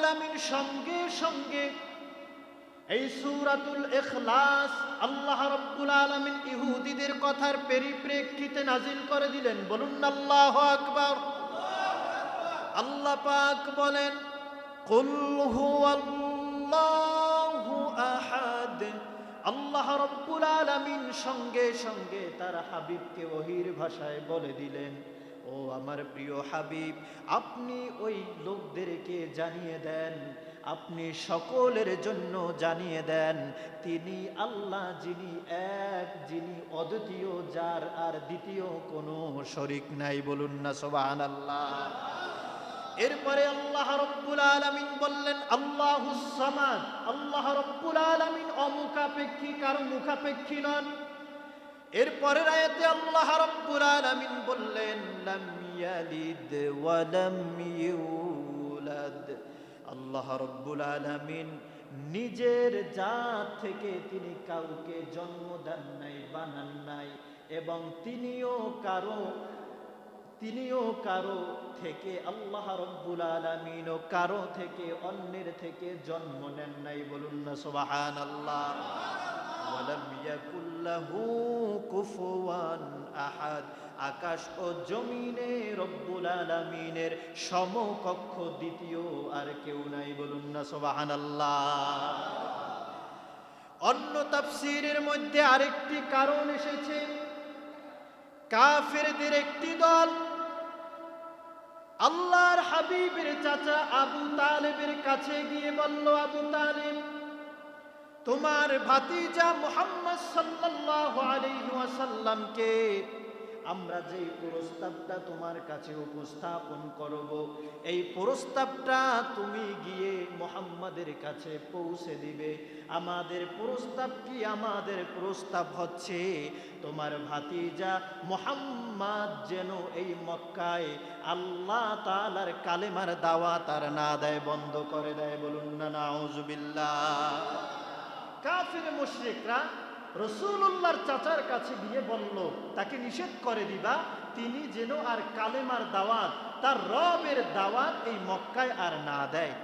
আলামিন সঙ্গে সঙ্গে এই সূরাতুল ইখলাস আল্লাহ রাব্বুল আলামিন ইহুদীদের কথার পরিপ্রেক্ষিতে নাজিল করে দিলেন। বলুন আল্লাহু আকবার। আল্লাহ পাক বলেন, কুল হুয়াল্লাহু আহাদ। আল্লাহ রাব্বুল আলামিন সঙ্গে সঙ্গে তার হাবিবকে ওহীর ভাষায় বলে দিলেন, ও আমার প্রিয় হাবিব, আপনি ওই লোকদেরকে জানিয়ে দেন, আপনি সকলের জন্য জানিয়ে দেন, তিনি আল্লাহ, যিনি এক, যিনি অদ্বিতীয়, যার আর দ্বিতীয় কোনো শরীক নাই। বলুন না সুবহানাল্লাহ। এরপরে আল্লাহ রাব্বুল আলামিন বললেন আল্লাহুস সামাদ। আল্লাহ রাব্বুল আলামিন অমুখাপেক্ষী, কারো মুখাপেক্ষী নন। এরপরের আয়াতে আল্লাহ রাব্বুল আলামিন বললেন লাম ইয়ালিদ ওয়া লাম ইউলাদ। আল্লাহ রাব্বুল আলামিন নিজের জাত থেকে তিনি কাউকে জন্ম দেন নাই, বানান নাই, এবং তিনিও কারো থেকে, আল্লাহ রাব্বুল আলামিন ও কারো থেকে, অন্যের থেকে জন্ম নেন নাই। বলুন না সুবহানাল্লাহ। ওয়ালাম ইয়াকুল লাহু কুফুয়ান আহাদ। আকাশ ও জমিনে রব্বুল আলামিনের সমকক্ষ দ্বিতীয় আর কেউ নাই। বলুন না সুবহানাল্লাহ। অন্য তাফসীরের মধ্যে আরেকটি কারণ এসেছে, কাফেরদের একটি দল আল্লাহর হাবিবের চাচা আবু তালেবের কাছে গিয়ে বলল, আবু তালেব, তোমার ভাতিজা মুহাম্মদ সাল্লাল্লাহু আলাইহি ওয়াসাল্লামকে আমরা যেই প্রস্তাবটা তোমার কাছে উপস্থাপন করব, এই প্রস্তাবটা তুমি গিয়ে মুহাম্মাদের কাছে পৌঁছে দিবে। আমাদের প্রস্তাব কি? আমাদের প্রস্তাব হচ্ছে তোমার ভাতিজা মুহাম্মদ যেন এই মক্কায় আল্লাহ তাআলার কালেমার দাওয়াত আর না দেয়, বন্ধ করে দেয়। বলুন না নাউজুবিল্লাহ। কাফির মুশরিকরা রাসূলুল্লাহর চাচার কাছে গিয়ে বলল, তাকে নিষেধ করে দিবা, তিনি যেন আর কালেমার দাওয়াত, তার রবের দাওয়াত এই মক্কায় আর না দেয়।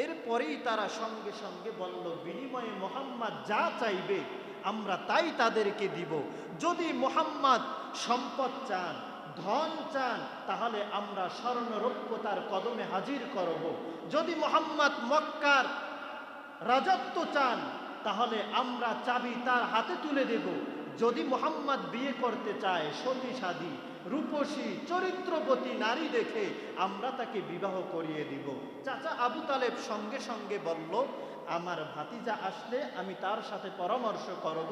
এরপরেই তারা সঙ্গে সঙ্গে বলল, বিনিময়ে মুহাম্মদ যা চাইবে আমরা তাই তাদেরকে দিব। যদি মুহাম্মদ সম্পদ চান, ধন চান, তাহলে আমরা স্বর্ণরৌপ্য তার কদমে হাজির করব। যদি মুহাম্মদ মক্কার রাজত্ব চান, তাহলে আমরা চাবি তার হাতে তুলে দেব। যদি মুহাম্মদ বিয়ে করতে চায় সতী সাধী, রূপসী, চরিত্রবতী নারী দেখে, আমরা তাকে বিবাহ করিয়ে দিব। চাচা আবু তালেব সঙ্গে সঙ্গে বলল, আমার ভাতিজা আসলে আমি তার সাথে পরামর্শ করব,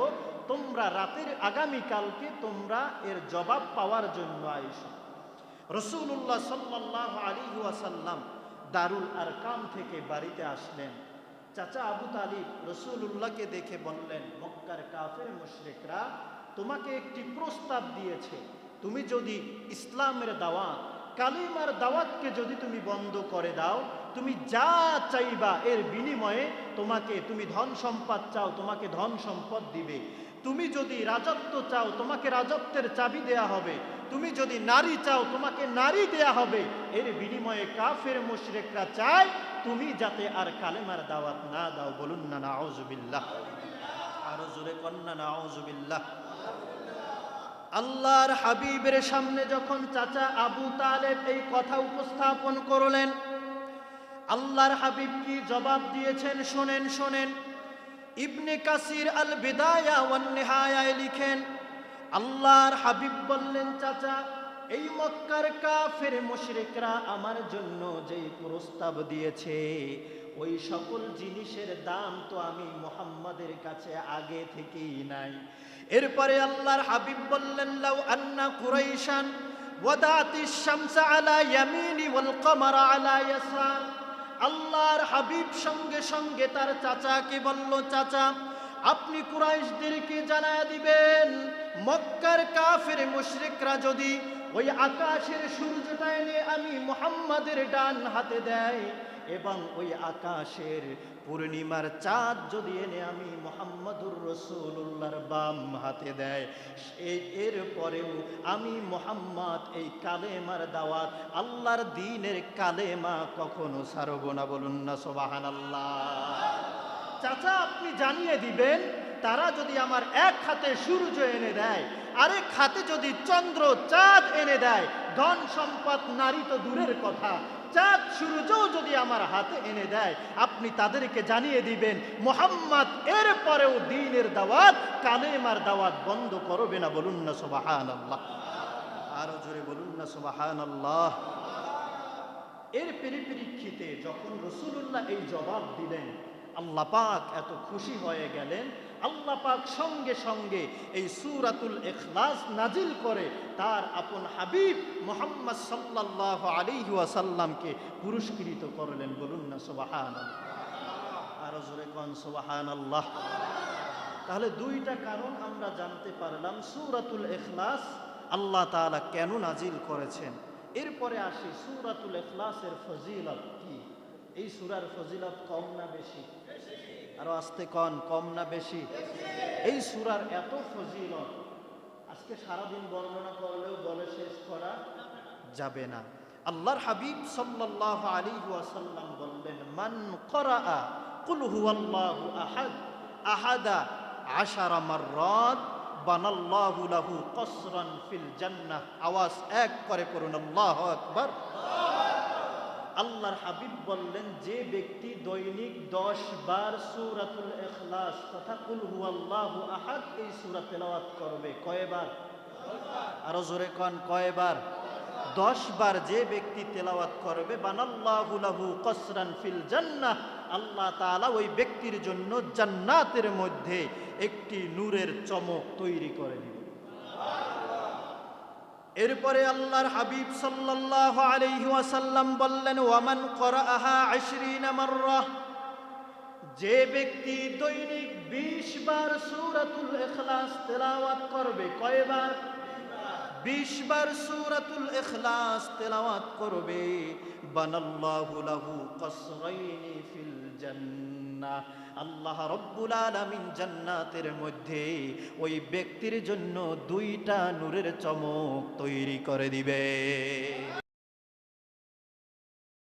তোমরা রাতের আগামীকালকে তোমরা এর জবাব পাওয়ার জন্য আইসো। রাসূলুল্লাহ সাল্লাল্লাহু আলাইহি ওয়াসাল্লাম দারুল আরকাম থেকে বাড়িতে আসলেন। চাচা আবু তালিব রাসূলুল্লাহকে দেখে বললেন, মক্কার কাফের মুশরিকরা তোমাকে একটি প্রস্তাব দিয়েছে, তুমি যদি ইসলামের দাওয়াত, কালিমার দাওয়াতকে যদি তুমি বন্ধ করে দাও, তুমি যা চাইবা এর বিনিময়ে তুমি ধন সম্পদ চাও, তোমাকে ধন সম্পদ দিবে। তুমি যদি রাজত্ব চাও, তোমাকে রাজত্বের চাবি দেয়া হবে। তুমি যদি নারী চাও, তোমাকে নারী দেয়া হবে। এর বিনিময়ে কাফের মুশরিকরা চায় তুমি যাতে আর কালেমার দাওয়াত না দাও। বলুন না নাউজুবিল্লাহ। আরো জোরে কন্না নাউজুবিল্লাহ। আল্লাহর হাবিবের সামনে যখন চাচা আবু তালেব এই কথা উপস্থাপন করলেন, আল্লাহর হাবিব কি জবাব দিয়েছেন শোনেন। ইবনে কাসির আল বিদায়া ওয়ান নিহায়ায় লিখেন, আল্লাহর হাবিব বললেন, চাচা, এই মক্কার কাফের মুশরিকরা আমার জন্য যেই প্রস্তাব দিয়েছে, ওই সকল জিনিসের দাম তো আমি মুহাম্মাদের কাছে আগে থেকেই নাই। এরপরে আল্লাহর হাবিব বললেন, লাউ আন্না কুরাইশান ওয়াদাতিশ শামসা আলা ইয়ামিনি ওয়াল কমারা আলা ইয়াসার। আল্লাহর হাবিব সঙ্গে সঙ্গে তার চাচাকে বলল, চাচা, আপনি কুরাইশদেরকে জানায়া দিবেন, মক্কার কাফের মুশরিকরা যদি ওই আকাশের সূর্যটা এনে আমি মুহাম্মাদের ডান হাতে দেয়, এবং ওই আকাশের পূর্ণিমার চাঁদ যদি এনে আমি মুহাম্মদুর রাসূলুল্লাহর বাম হাতে দেয়, এর পরেও আমি মুহাম্মদ এই কালেমার দাওয়াত, আল্লাহর দ্বীনের কালেমা কখনো ছাড়ব না। বলুন না সুবহানাল্লাহ। চাচা, আপনি জানিয়ে দিবেন, তারা যদি আমার এক হাতে সূর্য এনে দেয়, আরেক হাতে যদি চন্দ্র চাঁদ এনে দেয়, ধন সম্পদ নারী তো দূরের কথা, চাঁদ সূর্যও যদি আমার হাতে এনে দেয়, আপনি তাদেরকে জানিয়ে দিবেন মুহাম্মদ এর পরেও দ্বীনের দাওয়াত, কালেমার দাওয়াত বন্ধ করবে না। বলুন না সুবহানাল্লাহ। আরো জোরে বলুন না সুবহানাল্লাহ। এর পরিপ্রেক্ষিতে যখন রাসূলুল্লাহ এই জবাব দিলেন, আল্লাহ পাক এত খুশি হয়ে গেলেন, আল্লাহ পাক সঙ্গে সঙ্গে এই সূরাতুল ইখলাস নাজিল করে তার আপন হাবিব মুহাম্মদ সাল্লাল্লাহু আলাইহি ওয়াসাল্লামকে পুরস্কৃত করলেন। বলুন না সুবহানাল্লাহ। আরো জোরে কোন সুবহানাল্লাহ। তাহলে দুইটা কারণ আমরা জানতে পারলাম সূরাতুল ইখলাস আল্লাহ তাআলা কেন নাজিল করেছেন। এরপরে আসি সূরাতুল ইখলাসের ফজিলত কি। এই সূরার ফজিলত কম না বেশি? আরো আস্তে কন, কম না বেশি? এই সূরার এত ফজিলত আজকে সারাদিন বর্ণনা করলেও বলে শেষ করা যাবে না। আল্লাহর হাবিব সাল্লাল্লাহু আলাইহি ওয়াসাল্লাম বললেন, মান ক্বরাআ কুল হুয়াল্লাহু আহাদ আহাদা আশারা মাররাত বানাল্লাহু লাহু কসরান ফিল জান্নাহ। আওয়াজ এক করে পড়ুন আল্লাহু আকবার। আল্লাহর হাবিব বললেন, যে ব্যক্তি দৈনিক 10 বার সূরাতুল ইখলাস তথা কুল হুয়াল্লাহু আহাদ এই সূরা তেলাওয়াত করবে, কয়বার? আরো জোরে কোন, কয়বার? 10 বার যে ব্যক্তি তেলাওয়াত করবে, বানাল্লাহু লাহু কসরান ফিল জান্নাহ, আল্লাহ তাআলা ওই ব্যক্তির জন্য জান্নাতের মধ্যে একটি নূরের চমক তৈরি করে দিবেন। এরপরে আল্লাহর হাবিব সাল্লাল্লাহু আলাইহি ওয়াসাল্লাম বললেন, ওয়ামান ক্বরাআহা 20 মাররাহ, যে ব্যক্তি দৈনিক 20 বার সূরাতুল ইখলাস তেলাওয়াত করবে, কয়বার? 20 বার সূরাতুল ইখলাস তেলাওয়াত করবে, বানাল্লাহু লাহু কসরাইনি ফিল জান্নাহ, আল্লাহ রব্বুল আলামিন জান্নাতের মধ্যে ওই ব্যক্তির জন্য 2টা নূরের চমক তৈরি করে দিবে।